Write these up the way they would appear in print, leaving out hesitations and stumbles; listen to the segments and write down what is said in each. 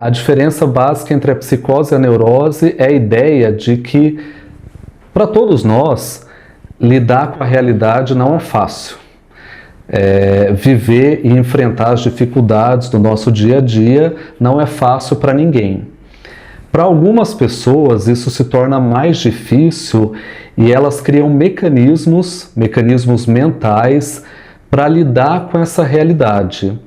A diferença básica entre a psicose e a neurose é a ideia de que, para todos nós, lidar com a realidade não é fácil. Viver e enfrentar as dificuldades do nosso dia a dia não é fácil para ninguém. Para algumas pessoas isso se torna mais difícil e elas criam mecanismos mentais para lidar com essa realidade.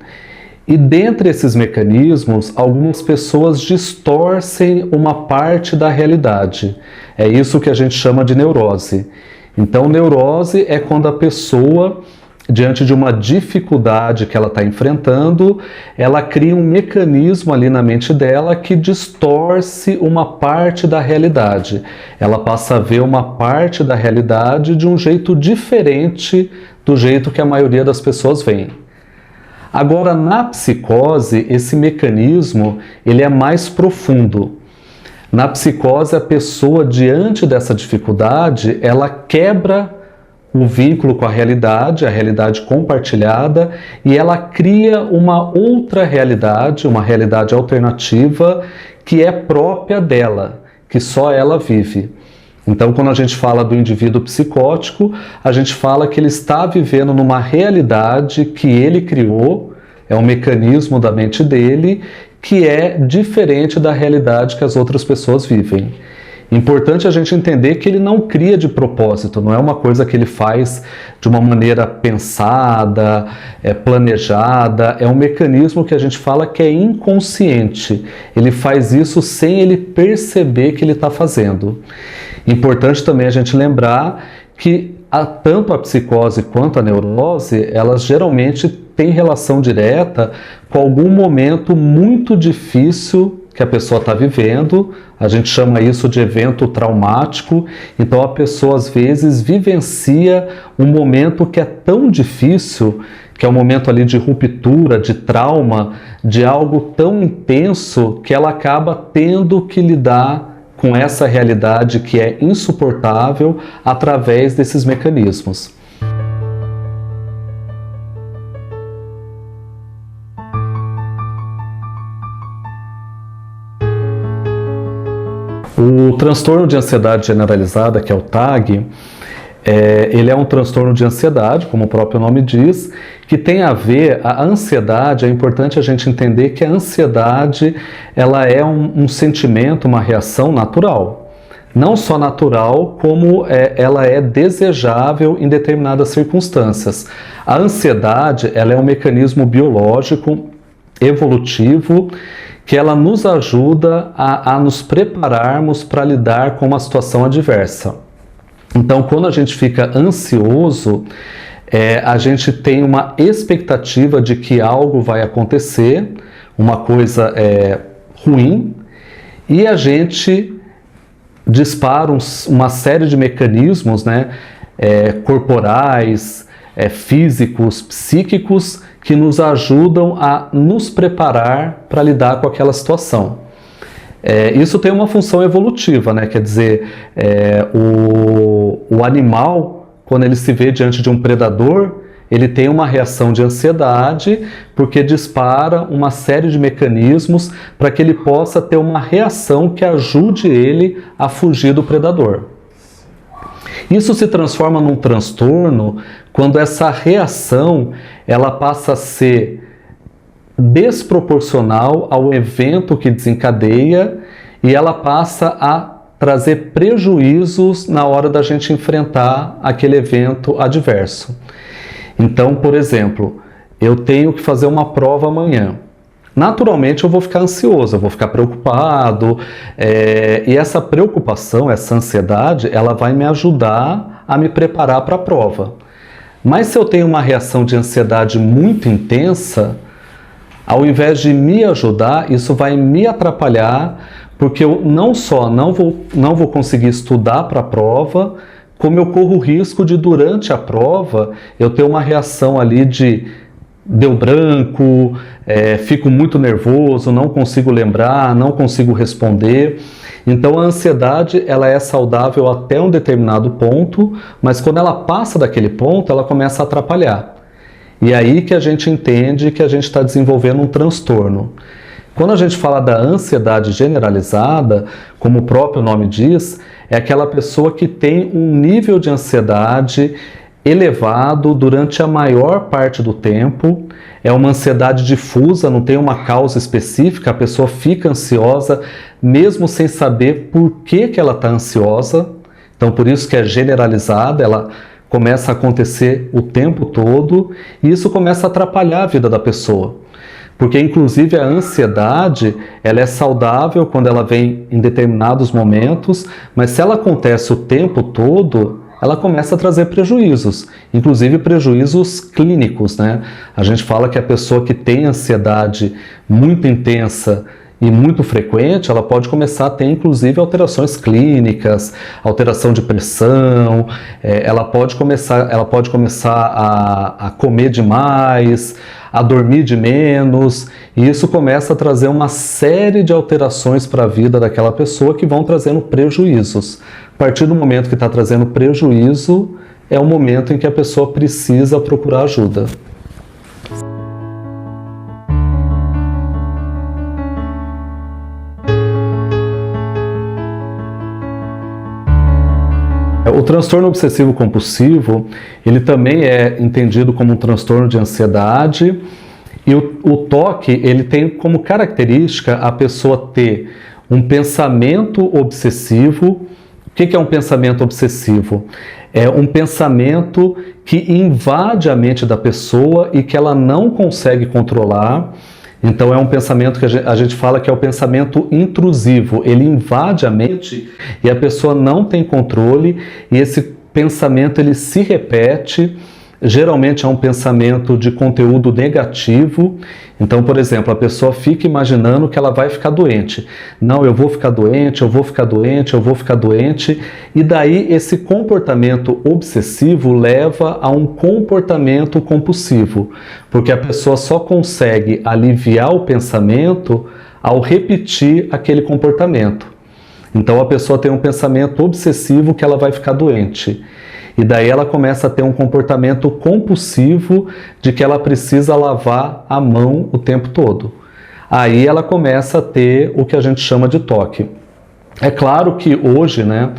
E dentre esses mecanismos, algumas pessoas distorcem uma parte da realidade. É isso que a gente chama de neurose. Então, neurose é quando a pessoa, diante de uma dificuldade que ela está enfrentando, ela cria um mecanismo ali na mente dela que distorce uma parte da realidade. Ela passa a ver uma parte da realidade de um jeito diferente do jeito que a maioria das pessoas vê. Agora, na psicose, esse mecanismo ele é mais profundo. Na psicose, a pessoa, diante dessa dificuldade, ela quebra o vínculo com a realidade compartilhada, e ela cria uma outra realidade, uma realidade alternativa, que é própria dela, que só ela vive. Então, quando a gente fala do indivíduo psicótico, a gente fala que ele está vivendo numa realidade que ele criou, é um mecanismo da mente dele, que é diferente da realidade que as outras pessoas vivem. Importante a gente entender que ele não cria de propósito, não é uma coisa que ele faz de uma maneira pensada, planejada, é um mecanismo que a gente fala que é inconsciente. Ele faz isso sem ele perceber que ele está fazendo. Importante também a gente lembrar que tanto a psicose quanto a neurose, elas geralmente têm relação direta com algum momento muito difícil que a pessoa está vivendo. A gente chama isso de evento traumático. Então a pessoa às vezes vivencia um momento que é tão difícil, que é um momento ali de ruptura, de trauma, de algo tão intenso que ela acaba tendo que lidar com essa realidade que é insuportável através desses mecanismos. O transtorno de ansiedade generalizada, que é o TAG, ele é um transtorno de ansiedade, como o próprio nome diz, que tem a ver, a ansiedade, é importante a gente entender que a ansiedade ela é um sentimento, uma reação natural. Não só natural, como ela é desejável em determinadas circunstâncias. A ansiedade ela é um mecanismo biológico, evolutivo, que ela nos ajuda a nos prepararmos para lidar com uma situação adversa. Então, quando a gente fica ansioso, a gente tem uma expectativa de que algo vai acontecer, uma coisa ruim, e a gente dispara uma série de mecanismos, né, corporais, físicos, psíquicos, que nos ajudam a nos preparar para lidar com aquela situação. Isso tem uma função evolutiva, né? Quer dizer, o animal, quando ele se vê diante de um predador, ele tem uma reação de ansiedade, porque dispara uma série de mecanismos para que ele possa ter uma reação que ajude ele a fugir do predador. Isso se transforma num transtorno quando essa reação ela passa a ser desproporcional ao evento que desencadeia e ela passa a trazer prejuízos na hora da gente enfrentar aquele evento adverso. Então, por exemplo, eu tenho que fazer uma prova amanhã. Naturalmente eu vou ficar ansioso, eu vou ficar preocupado, e essa preocupação, essa ansiedade, ela vai me ajudar a me preparar para a prova. Mas se eu tenho uma reação de ansiedade muito intensa, ao invés de me ajudar, isso vai me atrapalhar, porque eu não só não vou conseguir estudar para a prova, como eu corro o risco de, durante a prova, eu ter uma reação ali de deu branco, fico muito nervoso, não consigo lembrar, não consigo responder. Então a ansiedade ela é saudável até um determinado ponto, mas quando ela passa daquele ponto, ela começa a atrapalhar. E aí que a gente entende que a gente está desenvolvendo um transtorno. Quando a gente fala da ansiedade generalizada, como o próprio nome diz, é aquela pessoa que tem um nível de ansiedade elevado durante a maior parte do tempo. É uma ansiedade difusa, não tem uma causa específica, a pessoa fica ansiosa mesmo sem saber por que ela está ansiosa. Então, por isso que é generalizada, ela começa a acontecer o tempo todo e isso começa a atrapalhar a vida da pessoa. Porque, inclusive, a ansiedade, ela é saudável quando ela vem em determinados momentos, mas se ela acontece o tempo todo, ela começa a trazer prejuízos, inclusive prejuízos clínicos, né? A gente fala que a pessoa que tem ansiedade muito intensa e muito frequente, ela pode começar a ter, inclusive, alterações clínicas, alteração de pressão, ela pode começar a comer demais, a dormir de menos, e isso começa a trazer uma série de alterações para a vida daquela pessoa que vão trazendo prejuízos. A partir do momento que está trazendo prejuízo, é o momento em que a pessoa precisa procurar ajuda. O transtorno obsessivo compulsivo, ele também é entendido como um transtorno de ansiedade, e o TOC, ele tem como característica a pessoa ter um pensamento obsessivo. O que é um pensamento obsessivo? É um pensamento que invade a mente da pessoa e que ela não consegue controlar. Então é um pensamento que a gente fala que é o pensamento intrusivo, ele invade a mente e a pessoa não tem controle, e esse pensamento ele se repete. Geralmente é um pensamento de conteúdo negativo. Então, por exemplo, a pessoa fica imaginando que ela vai ficar doente. Não, eu vou ficar doente, eu vou ficar doente, eu vou ficar doente. E daí esse comportamento obsessivo leva a um comportamento compulsivo, porque a pessoa só consegue aliviar o pensamento ao repetir aquele comportamento. Então a pessoa tem um pensamento obsessivo que ela vai ficar doente. E daí ela começa a ter um comportamento compulsivo de que ela precisa lavar a mão o tempo todo. Aí ela começa a ter o que a gente chama de TOC. É claro que hoje, né,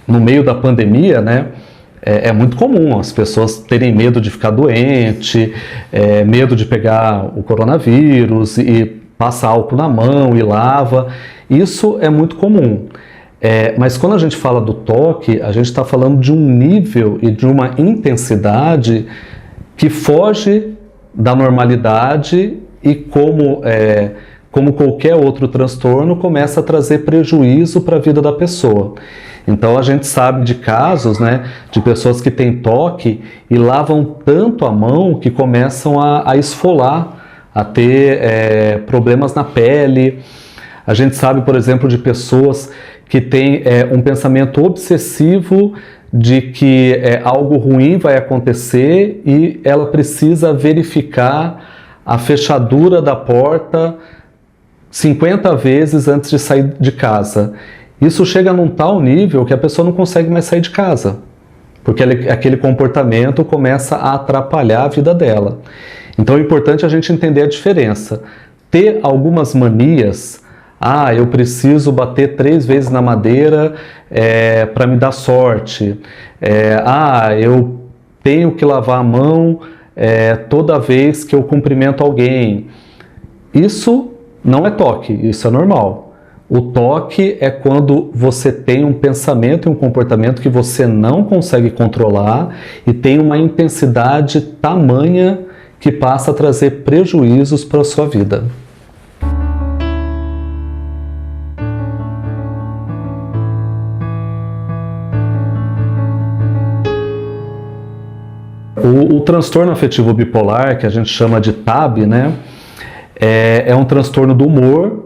no meio da pandemia, né, é muito comum as pessoas terem medo de ficar doente, medo de pegar o coronavírus e passa álcool na mão e lava. Isso é muito comum. Mas quando a gente fala do TOC, a gente está falando de um nível e de uma intensidade que foge da normalidade e, como qualquer outro transtorno, começa a trazer prejuízo para a vida da pessoa. Então a gente sabe de casos, né, de pessoas que têm TOC e lavam tanto a mão que começam a esfolar, a ter problemas na pele. A gente sabe, por exemplo, de pessoas que têm um pensamento obsessivo de que algo ruim vai acontecer e ela precisa verificar a fechadura da porta 50 vezes antes de sair de casa. Isso chega num tal nível que a pessoa não consegue mais sair de casa, porque aquele comportamento começa a atrapalhar a vida dela. Então é importante a gente entender a diferença. Ter algumas manias, eu preciso bater 3 vezes na madeira para me dar sorte. Eu tenho que lavar a mão toda vez que eu cumprimento alguém. Isso não é TOC, isso é normal. O TOC é quando você tem um pensamento e um comportamento que você não consegue controlar e tem uma intensidade tamanha que passa a trazer prejuízos para a sua vida. O transtorno afetivo bipolar, que a gente chama de TAB, né, é um transtorno do humor.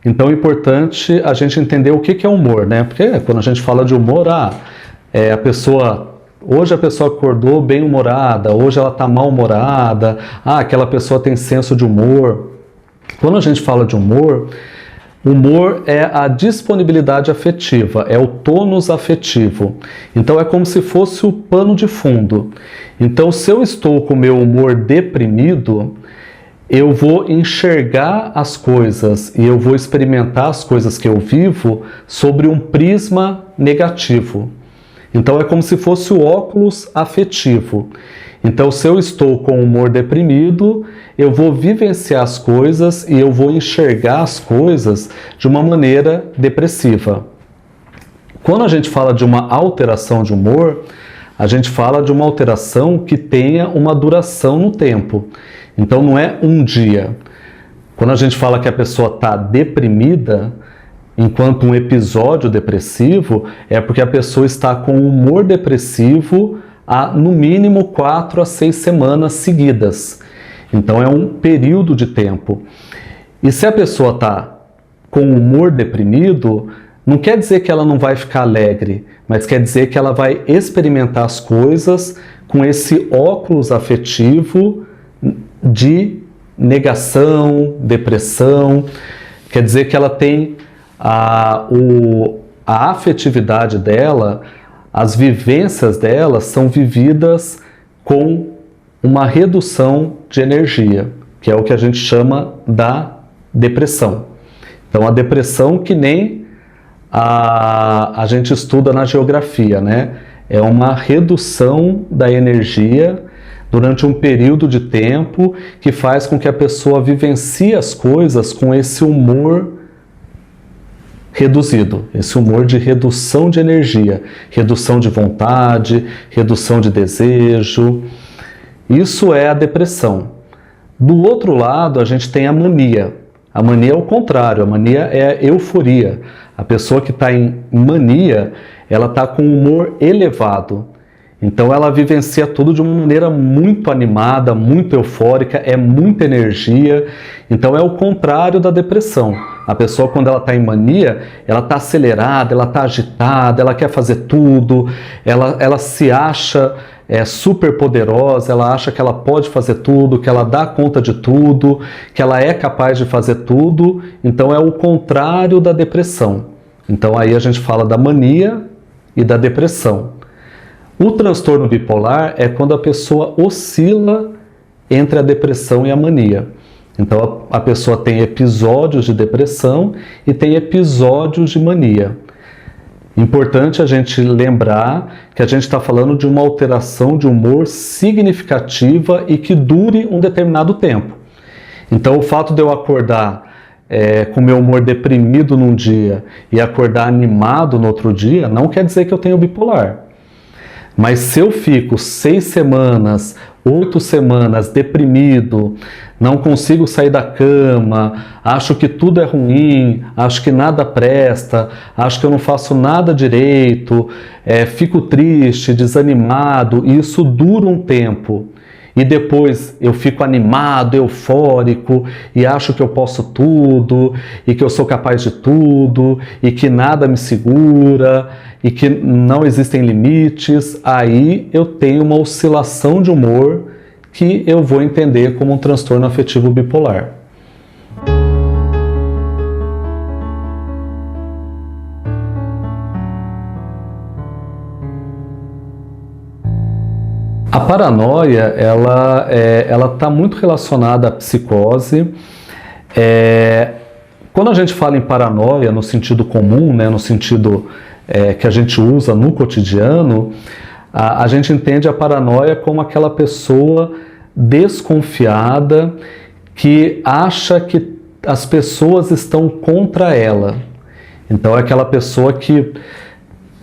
Então é importante a gente entender o que é humor, né? Porque quando a gente fala de humor, hoje a pessoa acordou bem-humorada, hoje ela está mal-humorada, aquela pessoa tem senso de humor. Quando a gente fala de humor, humor é a disponibilidade afetiva, é o tônus afetivo. Então é como se fosse o pano de fundo. Então, se eu estou com o meu humor deprimido, eu vou enxergar as coisas e eu vou experimentar as coisas que eu vivo sobre um prisma negativo. Então é como se fosse o óculos afetivo. Então, se eu estou com humor deprimido, eu vou vivenciar as coisas e eu vou enxergar as coisas de uma maneira depressiva. Quando a gente fala de uma alteração de humor, a gente fala de uma alteração que tenha uma duração no tempo. Então não é um dia. Quando a gente fala que a pessoa está deprimida, enquanto um episódio depressivo, é porque a pessoa está com um humor depressivo há no mínimo 4 a 6 semanas seguidas. Então é um período de tempo. E se a pessoa está com humor deprimido, não quer dizer que ela não vai ficar alegre, mas quer dizer que ela vai experimentar as coisas com esse óculos afetivo de negação, depressão. Quer dizer que ela tem a afetividade dela, as vivências dela são vividas com uma redução de energia, que é o que a gente chama da depressão. Então a depressão, que nem a gente estuda na geografia, né? É uma redução da energia durante um período de tempo que faz com que a pessoa vivencie as coisas com esse humor reduzido, esse humor de redução de energia, redução de vontade, redução de desejo. Isso é a depressão. Do outro lado, a gente tem a mania. A mania é o contrário, a mania é a euforia. A pessoa que está em mania, ela está com um humor elevado. Então ela vivencia tudo de uma maneira muito animada, muito eufórica, é muita energia. Então é o contrário da depressão. A pessoa, quando ela está em mania, ela está acelerada, ela está agitada, ela quer fazer tudo, ela se acha super poderosa, ela acha que ela pode fazer tudo, que ela dá conta de tudo, que ela é capaz de fazer tudo. Então é o contrário da depressão. Então aí a gente fala da mania e da depressão. O transtorno bipolar é quando a pessoa oscila entre a depressão e a mania. Então a pessoa tem episódios de depressão e tem episódios de mania. Importante a gente lembrar que a gente está falando de uma alteração de humor significativa e que dure um determinado tempo. Então o fato de eu acordar com meu humor deprimido num dia e acordar animado no outro dia não quer dizer que eu tenho bipolar. Mas se eu fico 6 semanas, 8 semanas deprimido, não consigo sair da cama, acho que tudo é ruim, acho que nada presta, acho que eu não faço nada direito, fico triste, desanimado, e isso dura um tempo. E depois eu fico animado, eufórico, e acho que eu posso tudo, e que eu sou capaz de tudo, e que nada me segura, e que não existem limites. Aí eu tenho uma oscilação de humor que eu vou entender como um transtorno afetivo bipolar. A paranoia, ela está muito relacionada à psicose. Quando a gente fala em paranoia no sentido comum, né, no sentido que a gente usa no cotidiano, a gente entende a paranoia como aquela pessoa desconfiada que acha que as pessoas estão contra ela. Então é aquela pessoa que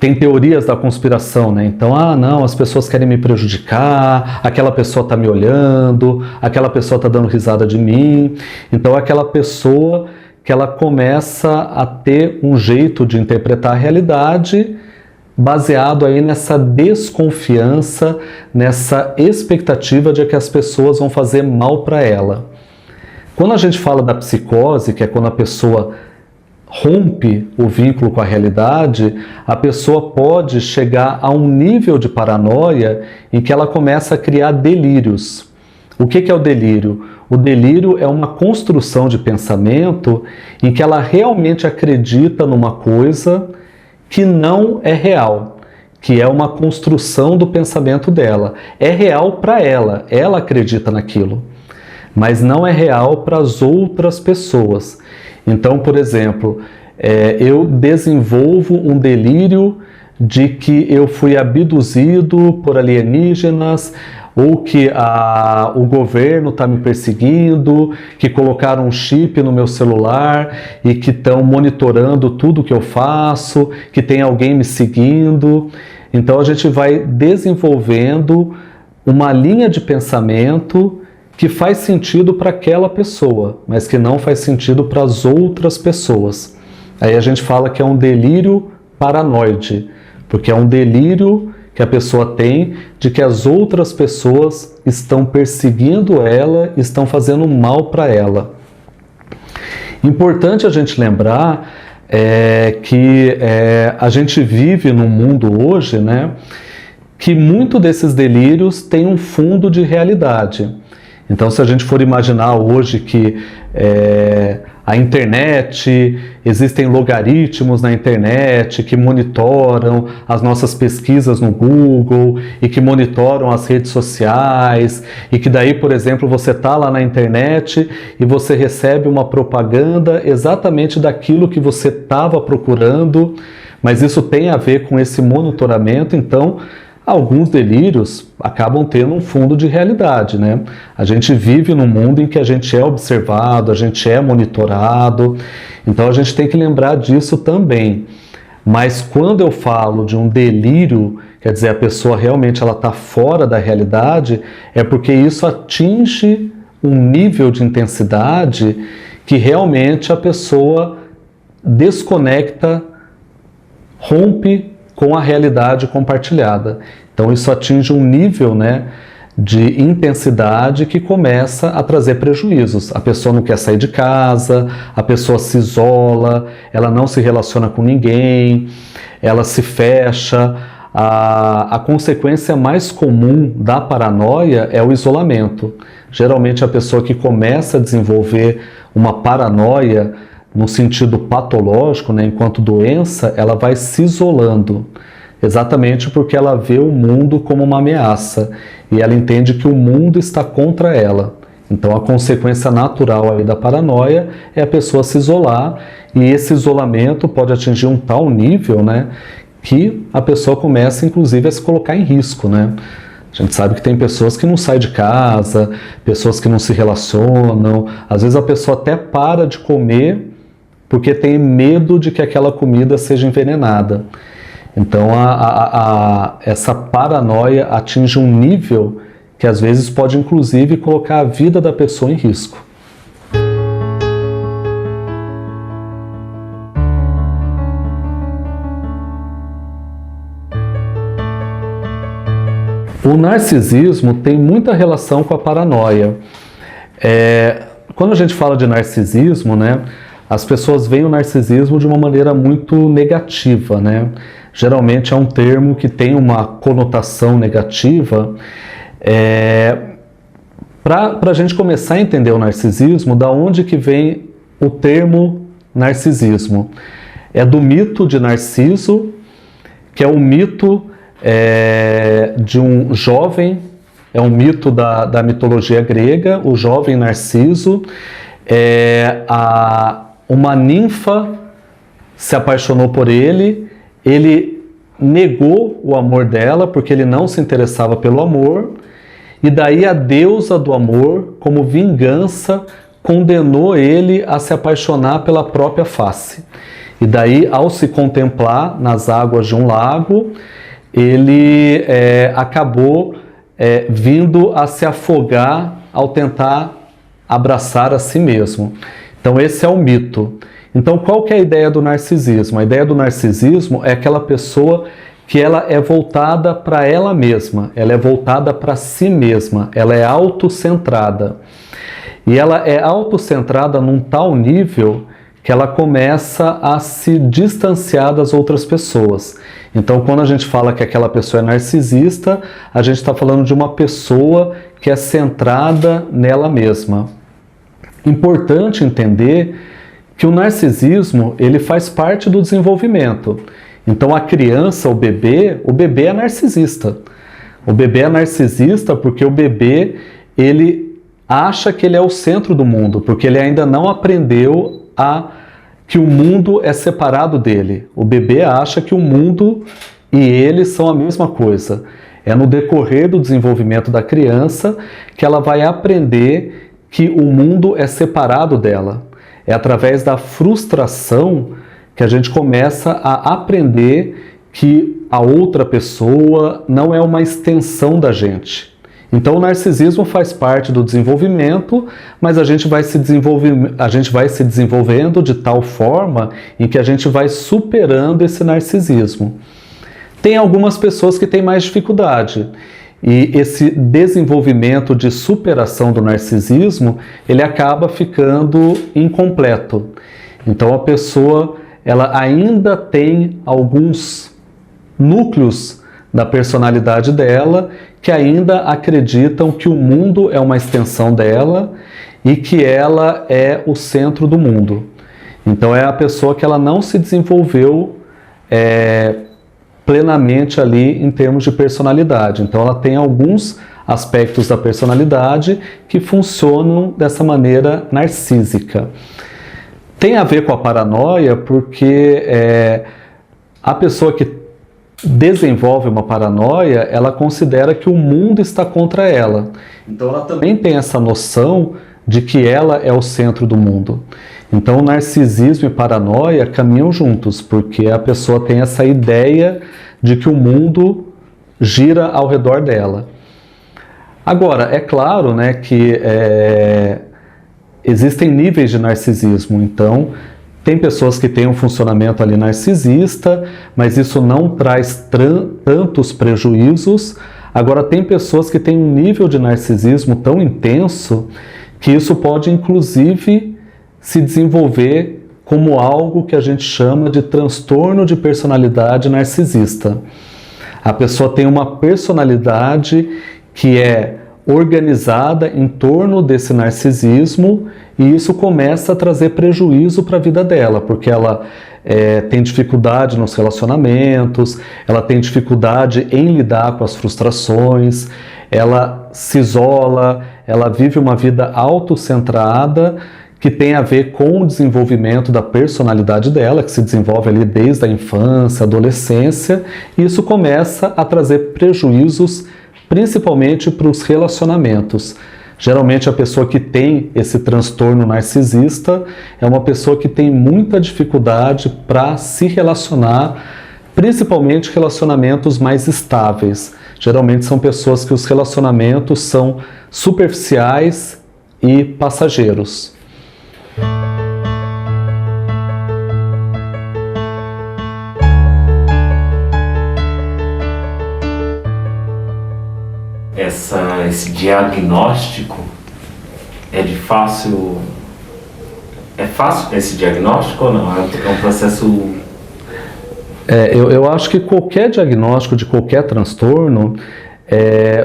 tem teorias da conspiração, né? Então, não, as pessoas querem me prejudicar, aquela pessoa está me olhando, aquela pessoa está dando risada de mim. Então, é aquela pessoa que ela começa a ter um jeito de interpretar a realidade baseado aí nessa desconfiança, nessa expectativa de que as pessoas vão fazer mal para ela. Quando a gente fala da psicose, que é quando a pessoa rompe o vínculo com a realidade, a pessoa pode chegar a um nível de paranoia em que ela começa a criar delírios. O que é o delírio? O delírio é uma construção de pensamento em que ela realmente acredita numa coisa que não é real, que é uma construção do pensamento dela. É real para ela, ela acredita naquilo. mas não é real para as outras pessoas. Então, por exemplo, eu desenvolvo um delírio de que eu fui abduzido por alienígenas, ou que o governo está me perseguindo, que colocaram um chip no meu celular e que estão monitorando tudo que eu faço, que tem alguém me seguindo. Então a gente vai desenvolvendo uma linha de pensamento que faz sentido para aquela pessoa, mas que não faz sentido para as outras pessoas. Aí a gente fala que é um delírio paranoide, porque é um delírio que a pessoa tem de que as outras pessoas estão perseguindo ela, estão fazendo mal para ela. Importante a gente lembrar que a gente vive num mundo hoje, né, que muito desses delírios tem um fundo de realidade. Então, se a gente for imaginar hoje que a internet, existem logaritmos na internet que monitoram as nossas pesquisas no Google e que monitoram as redes sociais, e que daí, por exemplo, você está lá na internet e você recebe uma propaganda exatamente daquilo que você estava procurando, mas isso tem a ver com esse monitoramento. Então, alguns delírios acabam tendo um fundo de realidade, né? A gente vive num mundo em que a gente é observado, a gente é monitorado, então a gente tem que lembrar disso também. Mas quando eu falo de um delírio, quer dizer, a pessoa realmente está fora da realidade, é porque isso atinge um nível de intensidade que realmente a pessoa desconecta, rompe com a realidade compartilhada. Então isso atinge um nível, né, de intensidade que começa a trazer prejuízos. A pessoa não quer sair de casa, a pessoa se isola, ela não se relaciona com ninguém, ela se fecha. A consequência mais comum da paranoia é o isolamento. Geralmente a pessoa que começa a desenvolver uma paranoia no sentido patológico, né, enquanto doença, ela vai se isolando, exatamente porque ela vê o mundo como uma ameaça e ela entende que o mundo está contra ela. Então a consequência natural aí da paranoia é a pessoa se isolar, e esse isolamento pode atingir um tal nível, né, que a pessoa começa inclusive a se colocar em risco, né? A gente sabe que tem pessoas que não saem de casa, pessoas que não se relacionam, às vezes a pessoa até para de comer porque tem medo de que aquela comida seja envenenada. Então essa paranoia atinge um nível que às vezes pode inclusive colocar a vida da pessoa em risco. O narcisismo tem muita relação com a paranoia. Quando a gente fala de narcisismo, né, as pessoas veem o narcisismo de uma maneira muito negativa, né? Geralmente é um termo que tem uma conotação negativa. Para a gente começar a entender o narcisismo, da onde que vem o termo narcisismo? É do mito de Narciso, que é um mito de um jovem, é um mito da mitologia grega, o jovem Narciso. Uma ninfa se apaixonou por ele, ele negou o amor dela porque ele não se interessava pelo amor, e daí a deusa do amor, como vingança, condenou ele a se apaixonar pela própria face. E daí, ao se contemplar nas águas de um lago, ele acabou vindo a se afogar ao tentar abraçar a si mesmo. Então esse é o mito. Então qual que é a ideia do narcisismo? A ideia do narcisismo é aquela pessoa que ela é voltada para ela mesma, ela é voltada para si mesma, ela é autocentrada. E ela é autocentrada num tal nível que ela começa a se distanciar das outras pessoas. Então quando a gente fala que aquela pessoa é narcisista, a gente está falando de uma pessoa que é centrada nela mesma. Importante entender que o narcisismo ele faz parte do desenvolvimento. Então a criança, o bebê é narcisista. O bebê é narcisista porque o bebê ele acha que ele é o centro do mundo, porque ele ainda não aprendeu que o mundo é separado dele. O bebê acha que o mundo e ele são a mesma coisa. É no decorrer do desenvolvimento da criança que ela vai aprender que o mundo é separado dela. É através da frustração que a gente começa a aprender que a outra pessoa não é uma extensão da gente. Então o narcisismo faz parte do desenvolvimento, mas a gente vai se desenvolvendo de tal forma em que a gente vai superando esse narcisismo. Tem algumas pessoas que têm mais dificuldade, e esse desenvolvimento de superação do narcisismo, ele acaba ficando incompleto. Então a pessoa, ela ainda tem alguns núcleos da personalidade dela que ainda acreditam que o mundo é uma extensão dela e que ela é o centro do mundo. Então é a pessoa que ela não se desenvolveu plenamente ali em termos de personalidade. Então ela tem alguns aspectos da personalidade que funcionam dessa maneira narcísica. Tem a ver com a paranoia porque a pessoa que desenvolve uma paranoia, ela considera que o mundo está contra ela. Então ela também tem essa noção de que ela é o centro do mundo. Então narcisismo e paranoia caminham juntos, porque a pessoa tem essa ideia de que o mundo gira ao redor dela. Agora, é claro, né, que existem níveis de narcisismo. Então tem pessoas que têm um funcionamento ali narcisista, mas isso não traz tantos prejuízos. Agora, tem pessoas que têm um nível de narcisismo tão intenso que isso pode, inclusive, se desenvolver como algo que a gente chama de transtorno de personalidade narcisista. A pessoa tem uma personalidade que é organizada em torno desse narcisismo e isso começa a trazer prejuízo para a vida dela, porque ela tem dificuldade nos relacionamentos, ela tem dificuldade em lidar com as frustrações, ela se isola, ela vive uma vida autocentrada que tem a ver com o desenvolvimento da personalidade dela, que se desenvolve ali desde a infância, adolescência, e isso começa a trazer prejuízos principalmente para os relacionamentos. Geralmente a pessoa que tem esse transtorno narcisista é uma pessoa que tem muita dificuldade para se relacionar, principalmente relacionamentos mais estáveis. Geralmente são pessoas que os relacionamentos são superficiais e passageiros. Esse diagnóstico é fácil esse diagnóstico ou não? É um processo... Eu acho que qualquer diagnóstico de qualquer transtorno,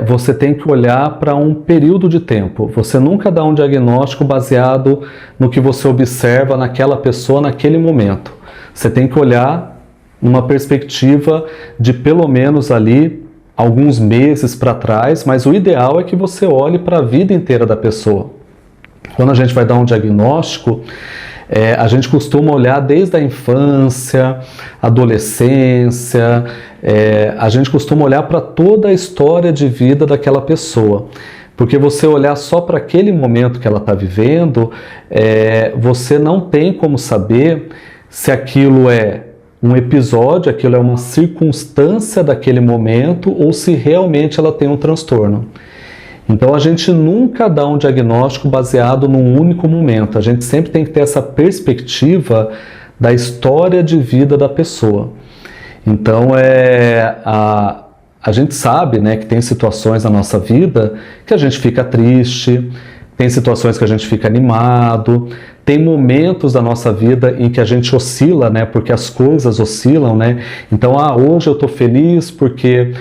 você tem que olhar para um período de tempo. Você nunca dá um diagnóstico baseado no que você observa naquela pessoa naquele momento. Você tem que olhar numa perspectiva de pelo menos ali alguns meses para trás, mas o ideal é que você olhe para a vida inteira da pessoa. Quando a gente vai dar um diagnóstico, a gente costuma olhar desde a infância, adolescência, a gente costuma olhar para toda a história de vida daquela pessoa. Porque você olhar só para aquele momento que ela está vivendo, você não tem como saber se aquilo é um episódio, aquilo é uma circunstância daquele momento ou se realmente ela tem um transtorno. Então a gente nunca dá um diagnóstico baseado num único momento, a gente sempre tem que ter essa perspectiva da história de vida da pessoa. Então a gente sabe, né, que tem situações na nossa vida que a gente fica triste, tem situações que a gente fica animado, tem momentos da nossa vida em que a gente oscila, né, porque as coisas oscilam, né? Então, hoje eu estou feliz porque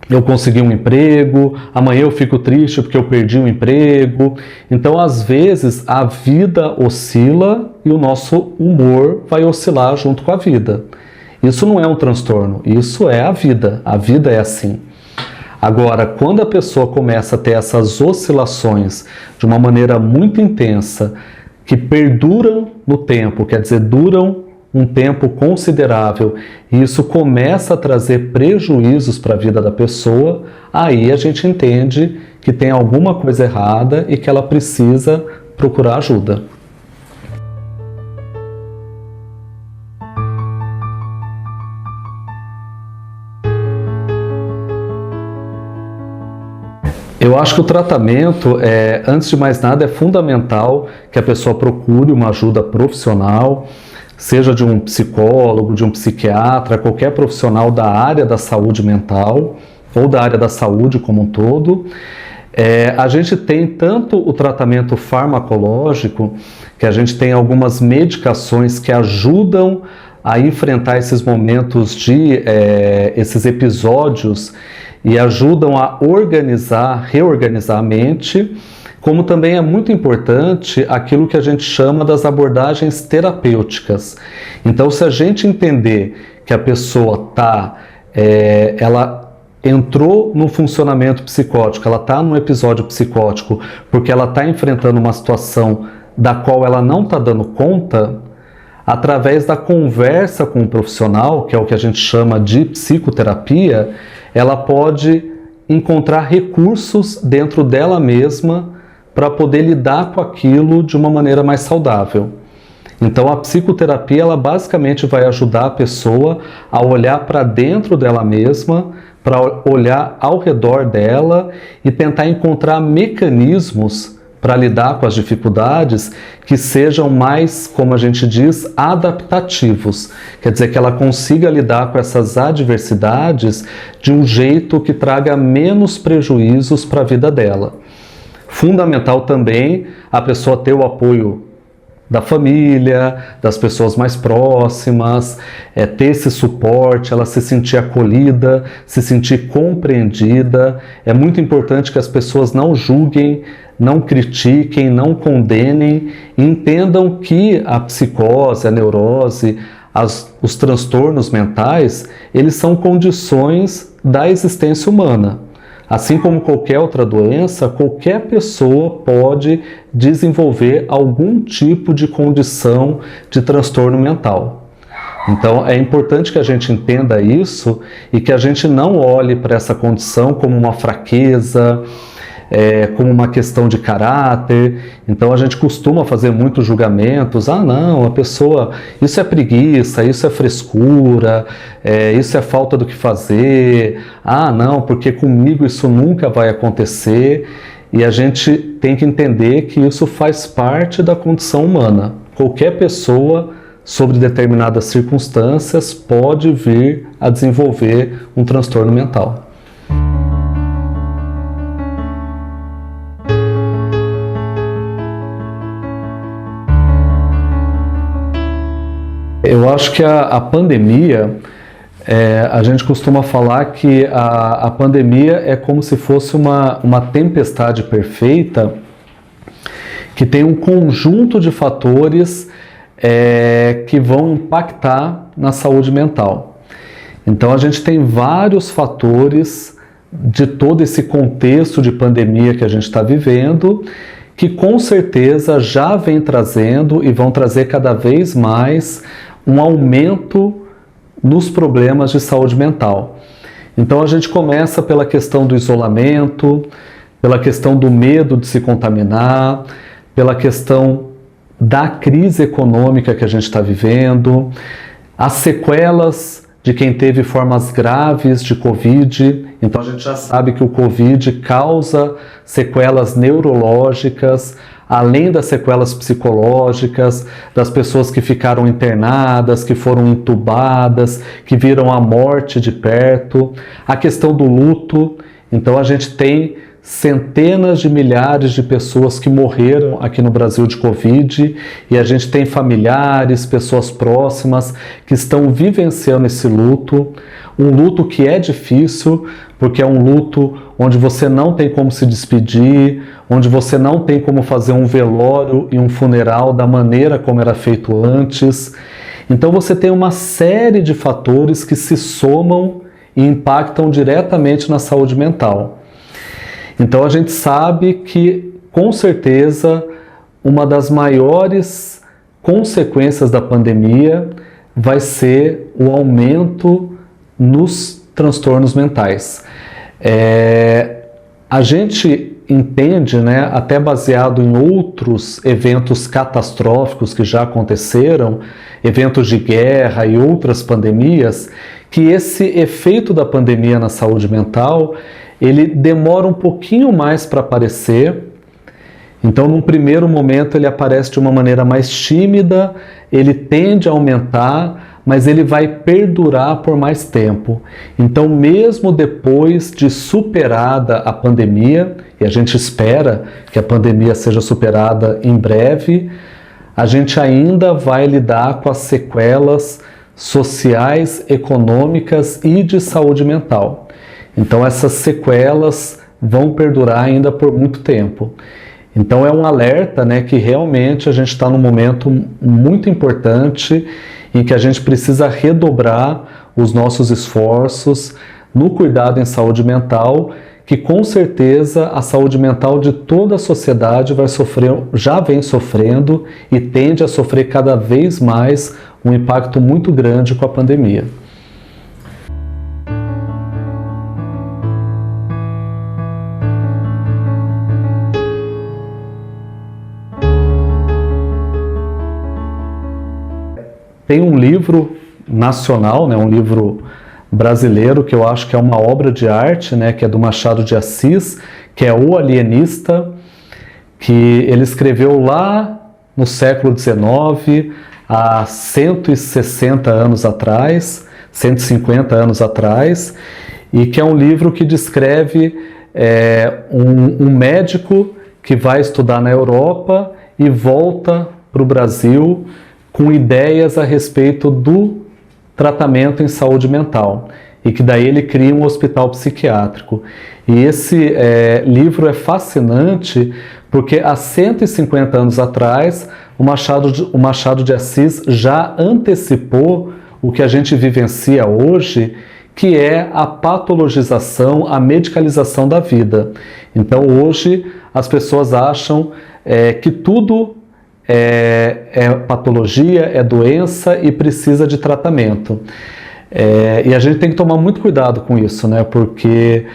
eu consegui um emprego, amanhã eu fico triste porque eu perdi um emprego. Então, às vezes, a vida oscila e o nosso humor vai oscilar junto com a vida. Isso não é um transtorno, isso é a vida é assim. Agora, quando a pessoa começa a ter essas oscilações de uma maneira muito intensa, que perduram no tempo, quer dizer, duram um tempo considerável, e isso começa a trazer prejuízos para a vida da pessoa, aí a gente entende que tem alguma coisa errada e que ela precisa procurar ajuda. Eu acho que o tratamento, antes de mais nada, é fundamental que a pessoa procure uma ajuda profissional, seja de um psicólogo, de um psiquiatra, qualquer profissional da área da saúde mental ou da área da saúde como um todo. A gente tem tanto o tratamento farmacológico, que a gente tem algumas medicações que ajudam a enfrentar esses momentos esses episódios e ajudam a reorganizar a mente, como também é muito importante aquilo que a gente chama das abordagens terapêuticas. Então, se a gente entender que a pessoa ela entrou no funcionamento psicótico, ela está num episódio psicótico porque ela está enfrentando uma situação da qual ela não está dando conta, através da conversa com o profissional, que é o que a gente chama de psicoterapia, ela pode encontrar recursos dentro dela mesma para poder lidar com aquilo de uma maneira mais saudável. Então a psicoterapia, ela basicamente vai ajudar a pessoa a olhar para dentro dela mesma, para olhar ao redor dela e tentar encontrar mecanismos para lidar com as dificuldades que sejam mais, como a gente diz, adaptativos. Quer dizer, que ela consiga lidar com essas adversidades de um jeito que traga menos prejuízos para a vida dela. Fundamental também a pessoa ter o apoio da família, das pessoas mais próximas, ter esse suporte, ela se sentir acolhida, se sentir compreendida. É muito importante que as pessoas não julguem, não critiquem, não condenem, e entendam que a psicose, a neurose, os transtornos mentais, eles são condições da existência humana. Assim como qualquer outra doença, qualquer pessoa pode desenvolver algum tipo de condição de transtorno mental. Então é importante que a gente entenda isso e que a gente não olhe para essa condição como uma fraqueza, como uma questão de caráter. Então a gente costuma fazer muitos julgamentos. Ah, não, a pessoa, isso é preguiça, isso é frescura, isso é falta do que fazer. Ah, não, porque comigo isso nunca vai acontecer. E a gente tem que entender que isso faz parte da condição humana. Qualquer pessoa, sobre determinadas circunstâncias, pode vir a desenvolver um transtorno mental. Eu acho que a pandemia, a gente costuma falar que a pandemia é como se fosse uma tempestade perfeita que tem um conjunto de fatores que vão impactar na saúde mental. Então a gente tem vários fatores de todo esse contexto de pandemia que a gente está vivendo, que com certeza já vem trazendo e vão trazer cada vez mais um aumento nos problemas de saúde mental. Então a gente começa pela questão do isolamento, pela questão do medo de se contaminar, pela questão da crise econômica que a gente está vivendo, as sequelas de quem teve formas graves de Covid. Então a gente já sabe que o Covid causa sequelas neurológicas, além das sequelas psicológicas, das pessoas que ficaram internadas, que foram entubadas, que viram a morte de perto, a questão do luto. Então a gente tem centenas de milhares de pessoas que morreram aqui no Brasil de Covid, e a gente tem familiares, pessoas próximas que estão vivenciando esse luto, um luto que é difícil, porque é um luto onde você não tem como se despedir, onde você não tem como fazer um velório e um funeral da maneira como era feito antes. Então você tem uma série de fatores que se somam e impactam diretamente na saúde mental. Então a gente sabe que, com certeza, uma das maiores consequências da pandemia vai ser o aumento nos transtornos mentais. A gente entende, né, até baseado em outros eventos catastróficos que já aconteceram, eventos de guerra e outras pandemias, que esse efeito da pandemia na saúde mental, ele demora um pouquinho mais para aparecer. Então, num primeiro momento, ele aparece de uma maneira mais tímida, ele tende a aumentar, mas ele vai perdurar por mais tempo. Então, mesmo depois de superada a pandemia, e a gente espera que a pandemia seja superada em breve, a gente ainda vai lidar com as sequelas sociais, econômicas e de saúde mental. Então, essas sequelas vão perdurar ainda por muito tempo. Então é um alerta, né, que realmente a gente está num momento muito importante em que a gente precisa redobrar os nossos esforços no cuidado em saúde mental, que com certeza a saúde mental de toda a sociedade vai sofrer, já vem sofrendo e tende a sofrer cada vez mais um impacto muito grande com a pandemia. Tem um livro nacional, né, um livro brasileiro, que eu acho que é uma obra de arte, né, que é do Machado de Assis, que é O Alienista, que ele escreveu lá no século XIX, há 160 anos atrás, 150 anos atrás, e que é um livro que descreve um médico que vai estudar na Europa e volta para o Brasil com ideias a respeito do tratamento em saúde mental, e que daí ele cria um hospital psiquiátrico. E esse livro é fascinante porque há 150 anos atrás o Machado de Assis já antecipou o que a gente vivencia hoje, que é a patologização, a medicalização da vida. Então hoje as pessoas acham que tudo é patologia, é doença e precisa de tratamento. E a gente tem que tomar muito cuidado com isso, né? Porque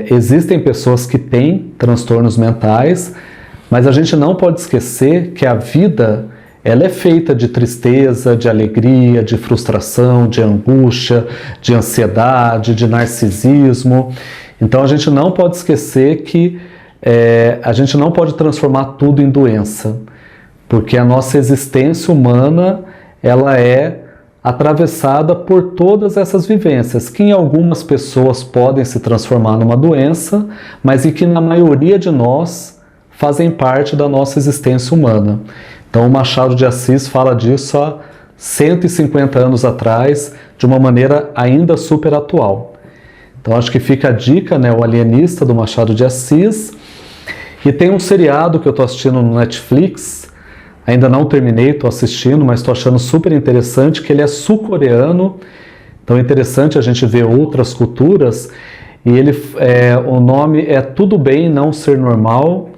existem pessoas que têm transtornos mentais, mas a gente não pode esquecer que a vida, ela é feita de tristeza, de alegria, de frustração, de angústia, de ansiedade, de narcisismo. Então a gente não pode esquecer que a gente não pode transformar tudo em doença, porque a nossa existência humana, ela é atravessada por todas essas vivências, que em algumas pessoas podem se transformar numa doença, mas em que na maioria de nós fazem parte da nossa existência humana. Então o Machado de Assis fala disso há 150 anos atrás, de uma maneira ainda super atual. Então acho que fica a dica, né, O Alienista, do Machado de Assis. E tem um seriado que eu estou assistindo no Netflix, ainda não terminei, estou assistindo, mas estou achando super interessante, que ele é sul-coreano. Então é interessante a gente ver outras culturas. E o nome é Tudo Bem Não Ser Normal.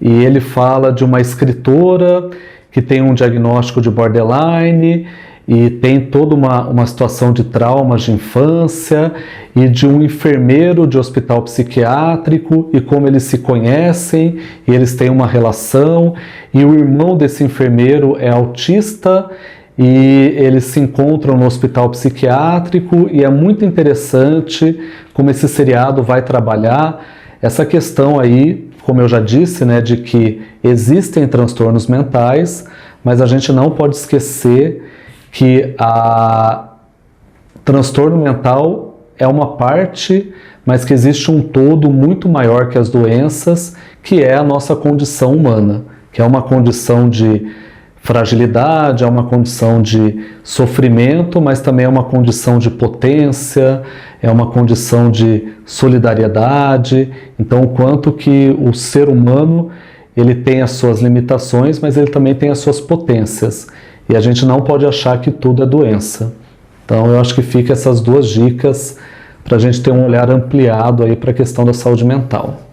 E ele fala de uma escritora que tem um diagnóstico de borderline e tem toda uma situação de traumas de infância, e de um enfermeiro de hospital psiquiátrico, e como eles se conhecem, e eles têm uma relação, e o irmão desse enfermeiro é autista, e eles se encontram no hospital psiquiátrico, e é muito interessante como esse seriado vai trabalhar essa questão aí, como eu já disse, né, de que existem transtornos mentais, mas a gente não pode esquecer que a transtorno mental é uma parte, mas que existe um todo muito maior que as doenças, que é a nossa condição humana, que é uma condição de fragilidade, é uma condição de sofrimento, mas também é uma condição de potência, é uma condição de solidariedade. Então, o quanto que o ser humano, ele tem as suas limitações, mas ele também tem as suas potências. E a gente não pode achar que tudo é doença. Então eu acho que fica essas duas dicas para a gente ter um olhar ampliado aí para a questão da saúde mental.